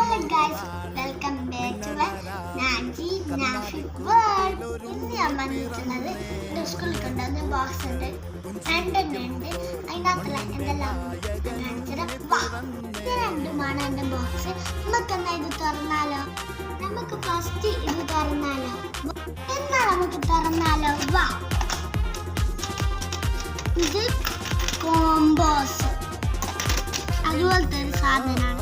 Hello guys, welcome back to Naji Nafik world. ഇന്ന് ഞാൻ വന്നിട്ടുള്ളത് എൻ്റെ സ്കൂളിൽ കൊണ്ടുവന്ന ബോക്സ് ഉണ്ട്, രണ്ടെണ്ണം ഉണ്ട്. അതിനകത്തുള്ള എന്തെല്ലാം കാണിച്ചത്. ഇത് രണ്ടുമാണ് എൻ്റെ ബോക്സ്. നമുക്കെന്നാ ഇത് തുറന്നാലോ? നമുക്ക് ഫസ്റ്റ് ഇത് തുറന്നാലോ? നമുക്ക് തുറന്നാലോ? വാ, ഇത് കോമ്പോസ് അതുപോലത്തെ ഒരു സാധനമാണ്.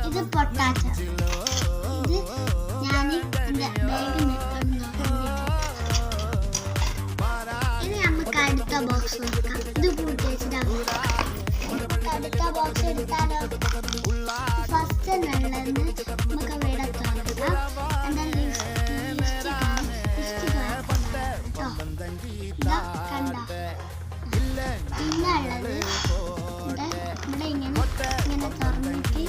ഇത് പൊട്ടാറ്റോ. ഇത് ഞാൻ എൻ്റെ ബാഗിൽ ഇനി നമുക്ക് അടുത്ത ബോക്സ് നോക്കാം. ഇത് പൂട്ടിച്ചിട്ടാണ്. അടുത്ത ബോക്സ് എടുത്താലോ? ഫസ്റ്റ് എന്നുള്ളത് നമുക്ക് ഇവിടെ തുറക്കാം. എൻ്റെ ലിസ്റ്റ് കണ്ട. പിന്നുള്ളത് ഇവിടെ ഇങ്ങനെ തുറന്നിട്ട്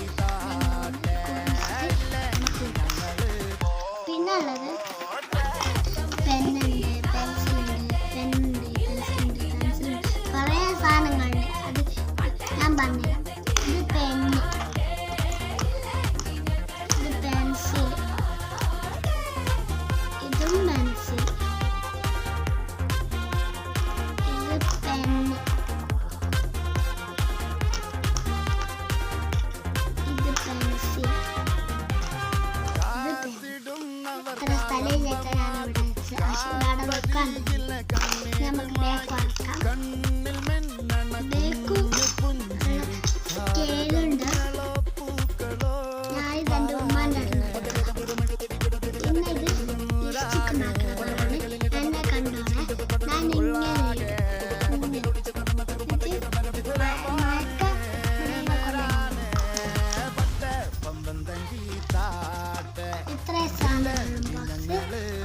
പിന്നുള്ളത് പെന്നുണ്ട്, പെൻസിലുണ്ട്, കുറേ സാധനങ്ങളുണ്ട്. അത് ഞാൻ പറഞ്ഞു. ഇത് പെന്ന്, ഇത് പെൻസിൽ, ഇതും പെൻസിൽ, നമുക്ക് ബേക്ക് വറക്കാം. സ്കെയിലുണ്ട്. ഞാൻ ഇതെൻ്റെ ഉമ്മാൻ്റെ പിന്നെ ഇത് ലിപ്സ്റ്റിക് മാത്രമാണ്. എന്നെ കണ്ടോണെ, ഞാൻ ഇത്രയും സാധനങ്ങളും ബോക്സ്.